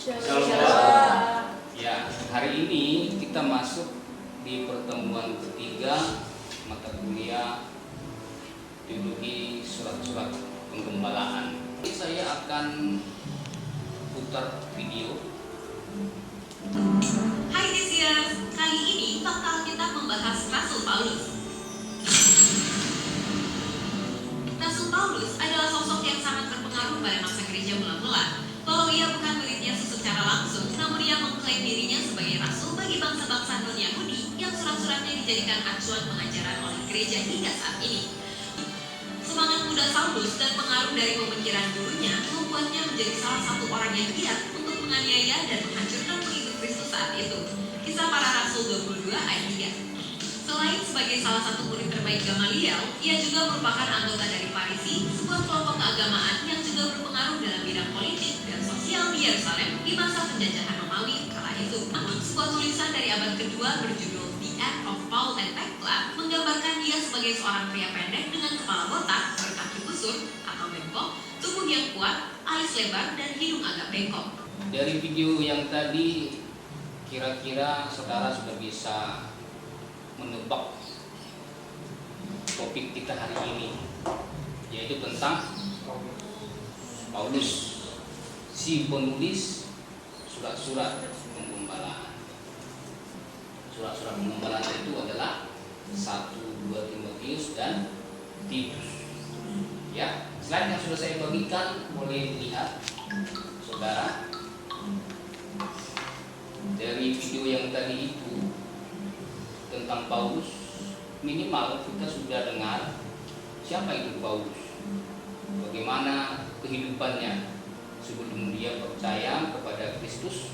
Shalom. Ya, hari ini kita masuk di pertemuan ketiga mata kuliah teologi surat-surat penggembalaan. Ini saya akan putar video. Hai Desias, kali ini bakal kita membahas Rasul Paulus. Rasul Paulus adalah sosok yang sangat berpengaruh pada masa gereja mula-mula. Walau ia bukan murid Yesus secara langsung, namun ia mengklaim dirinya sebagai rasul bagi bangsa-bangsa non-Yahudi yang surat-suratnya dijadikan acuan pengajaran oleh gereja hingga saat ini. Semangat muda Saulus dan pengaruh dari pemikiran gurunya membuatnya menjadi salah satu orang yang giat untuk menganiaya dan menghancurkan pengikut Kristus saat itu. Kisah Para Rasul 22 ayat 3. Selain sebagai salah satu murid terbaik Gamaliel, ia juga merupakan anggota dari Farisi, sebuah kelompok keagamaan yang juga berpengaruh dalam bidang politik dan sosial di Yerusalem di masa penjajahan Romawi kala itu. Namun, sebuah tulisan dari abad kedua berjudul The Act of Paul and Thecla menggambarkan dia sebagai seorang pria pendek dengan kepala botak, berkaki busur atau bengkok, tubuh yang kuat, alis lebar, dan hidung agak bengkok. Dari video yang tadi, kira-kira saudara sudah bisa menebak topik kita hari ini, yaitu tentang Paulus, si penulis surat-surat penggembalaan. Surat-surat penggembalaan itu adalah 1, 2 Timotius dan Titus. Ya, slide yang sudah saya bagikan boleh dilihat saudara. Dari video yang tadi itu tentang Paulus, minimal kita sudah dengar siapa itu Paulus, bagaimana kehidupannya sebelum dia percaya kepada Kristus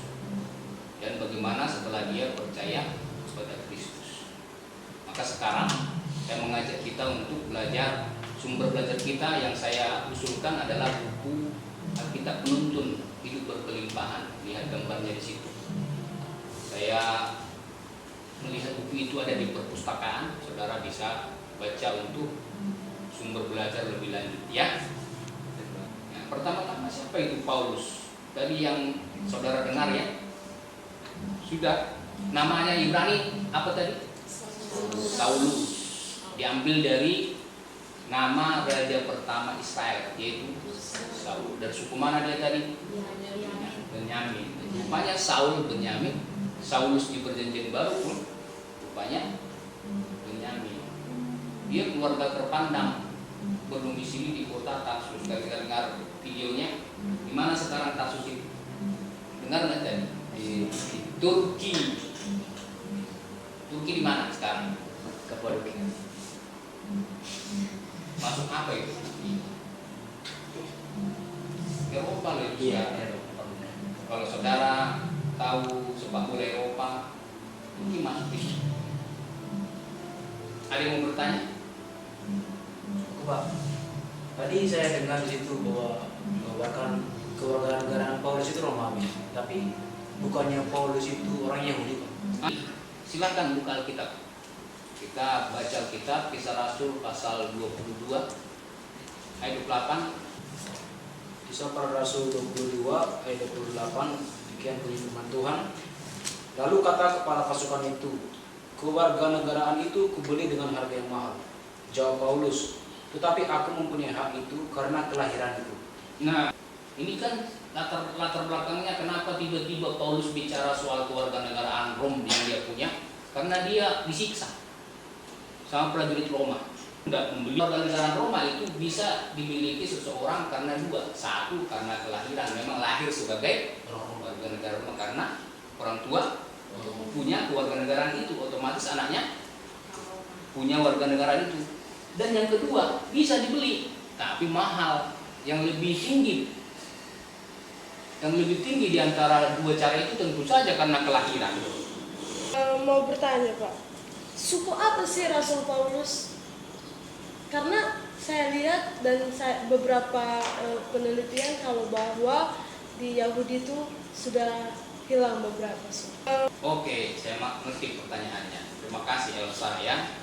dan bagaimana setelah dia percaya kepada Kristus. Maka sekarang saya mengajak kita untuk belajar. Sumber belajar kita yang saya usulkan adalah buku Alkitab Penuntun Hidup Berkelimpahan. Lihat gambarnya di situ. Saya melihat buku itu ada di perpustakaan, saudara bisa baca untuk sumber belajar lebih lanjut ya. Pertama-tama siapa itu Paulus? Tadi yang saudara dengar ya, sudah namanya Ibrani apa tadi? Saulus. Diambil dari nama raja pertama Israel, yaitu Saul. Dari suku mana dia tadi? Benyamin. Rupanya Saul Benyamin. Saulus di Perjanjian Baru pun rupanya Benyamin. Dia keluarga terpandang, berdomisili di kota Tarsus. Kalau kita dengar videonya, di mana sekarang Tarsus itu? Dengar nggak tadi? Di Turki. Turki di mana sekarang? Kapadokia. Masuk apa itu? Eropa loh itu. Iya, Eropa. Kalau saudara tahu sepak bola Eropa, Turki masuk di situ. Ada yang mau bertanya? Pak. Tadi saya dengar di situ bahwa bahkan kewarganegaraan Paulus itu Romawi, tapi bukannya Paulus itu orang Yahudi, Pak? Silakan buka Alkitab. Kita baca Alkitab, Kisah Rasul pasal 22 ayat 28. Kisah Para Rasul 22 ayat 28, demikian bunyi firman Tuhan. Lalu kata kepala pasukan itu, kewarganegaraan itu kubeli dengan harga yang mahal. Jawab Paulus, tetapi aku mempunyai hak itu karena kelahiranku. Nah, ini kan latar belakangnya kenapa tiba-tiba Paulus bicara soal kewarganegaraan Rom yang dia punya, karena dia disiksa sama prajurit Roma. Tidak membeli kewarganegaraan Roma itu bisa dimiliki seseorang karena dua. Satu, karena kelahiran, memang lahir sebagai warga negara Roma karena orang tua punya kewarganegaraan itu, otomatis anaknya punya warganegaraan itu. Dan yang kedua, bisa dibeli tapi mahal, yang lebih tinggi. Yang lebih tinggi di antara dua cara itu tentu saja karena kelahiran. Mau bertanya, Pak, suku apa sih Rasul Paulus? Karena saya lihat dan beberapa penelitian kalau bahwa di Yahudi itu sudah hilang beberapa suku. Oke, saya mengerti pertanyaannya. Terima kasih Elsa ya.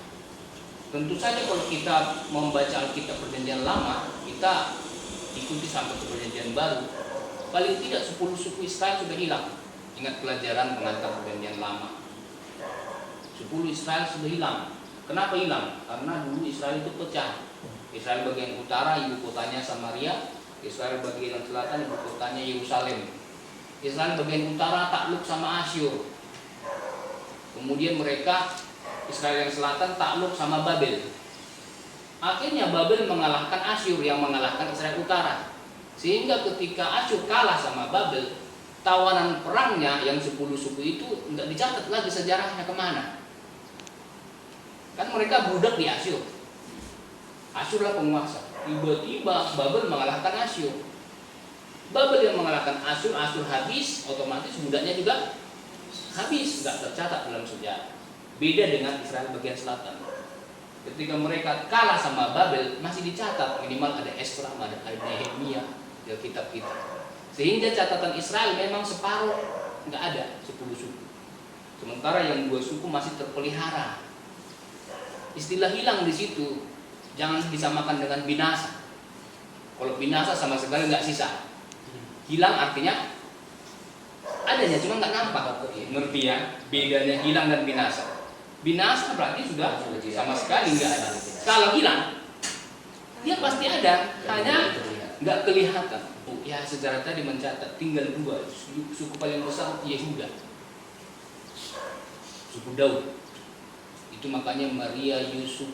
Tentu saja kalau kita membaca Alkitab Perjanjian Lama, kita ikuti sampai ke Perjanjian Baru. paling tidak 10 suku Israel sudah hilang. Ingat pelajaran pengantar perjanjian lama. 10 Israel sudah hilang. Kenapa hilang? Karena dulu Israel itu pecah. Israel bagian utara ibu kotanya Samaria, Israel bagian selatan ibu kotanya Yerusalem. Israel bagian utara takluk sama Asyur. Kemudian mereka Israel yang selatan takluk sama Babel. Akhirnya Babel mengalahkan Asyur yang mengalahkan Israel utara. Sehingga ketika Asyur kalah sama Babel, tawanan perangnya yang 10 suku itu tidak dicatat lagi sejarahnya kemana. Kan mereka budak di Asyur. Asyurlah penguasa. Tiba-tiba Babel mengalahkan Asyur. Babel yang mengalahkan Asyur, Asyur habis, otomatis budaknya juga habis, nggak tercatat dalam sejarah. Beda dengan Israel bagian selatan. Ketika mereka kalah sama Babel, masih dicatat minimal ada Esra, ada Nehemia di kitab kita. Sehingga catatan Israel memang separuh nggak ada 10 suku. Sementara yang 2 suku masih terpelihara. Istilah hilang di situ jangan disamakan dengan binasa. Kalau binasa sama sekali nggak sisa. Hilang artinya adanya cuma nggak nampak. Ngerti ya? Bedanya hilang dan binasa. Binasa berarti sudah sama sekali nggak ada. Kalau hilang, dia pasti ada, hanya nggak kelihatan. Oh, ya sejarah tadi mencatat tinggal 2 suku paling besar Yehuda, suku Daud. Itu makanya Maria Yusuf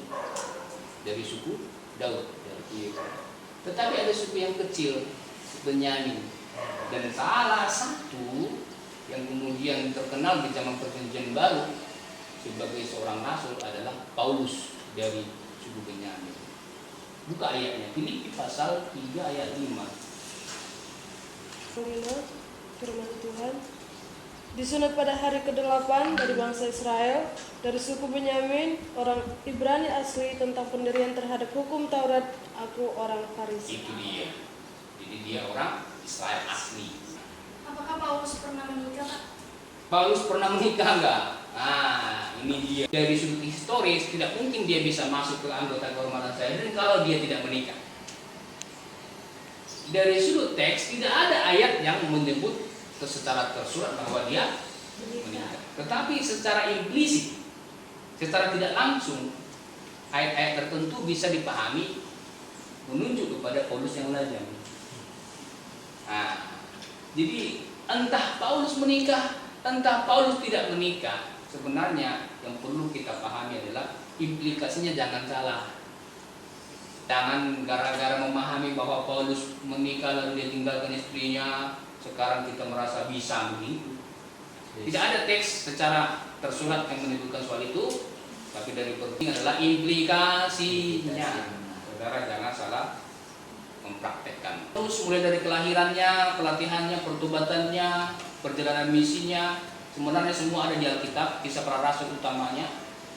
dari suku Daud. Tetapi ada suku yang kecil, Benyamin. Dan salah satu yang kemudian terkenal di zaman Perjanjian Baru sebagai seorang rasul adalah Paulus dari suku Benyamin. Buka ayatnya, Filipi pasal 3 ayat 5. Firman Tuhan. Disunat pada hari ke-8 dari bangsa Israel, dari suku Benyamin, orang Ibrani asli, tentang pendirian terhadap hukum Taurat, aku orang Farisi. Itu dia. Jadi dia orang Israel asli. Apakah Paulus pernah menikah, Pak? Paulus pernah menikah enggak? Nah, ini dia. Dari sudut historis tidak mungkin dia bisa masuk ke anggota kehormatan Sanhedrin kalau dia tidak menikah. Dari sudut teks tidak ada ayat yang menyebut secara tersurat bahwa dia menikah. Tetapi secara implisit, secara tidak langsung, ayat-ayat tertentu bisa dipahami menunjuk kepada Paulus yang lajang. Nah, jadi entah Paulus menikah, entah Paulus tidak menikah, sebenarnya yang perlu kita pahami adalah implikasinya jangan salah. Jangan gara-gara memahami bahwa Paulus menikah lalu dia tinggalkan istrinya, sekarang kita merasa bisa begitu. Tidak ada teks secara tersurat yang menyebutkan soal itu, tapi dari penting adalah implikasinya. Saudara jangan salah mempraktekkan. Terus mulai dari kelahirannya, pelatihannya, pertobatannya, perjalanan misinya, sebenarnya semua ada di Alkitab, kisah para rasul utamanya.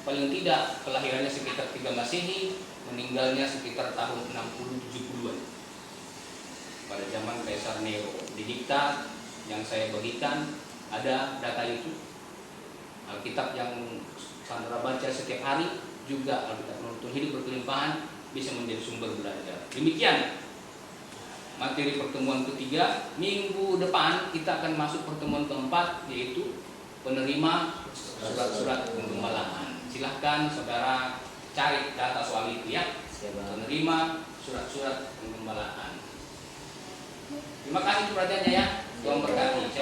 Paling tidak kelahirannya sekitar 3 Masehi, meninggalnya sekitar tahun 60-70-an. Pada zaman Kaisar Nero. Di diktat yang saya bagikan ada data itu. Alkitab yang Sandra baca setiap hari, juga Alkitab Penuntun Hidup Berkelimpahan, bisa menjadi sumber belajar. Demikian materi pertemuan ketiga. Minggu depan kita akan masuk pertemuan keempat, yaitu penerima surat-surat penggembalaan. Silahkan saudara cari data soal itu ya. Penerima surat-surat penggembalaan. Terima kasih perhatiannya ya. Tuhan berkati.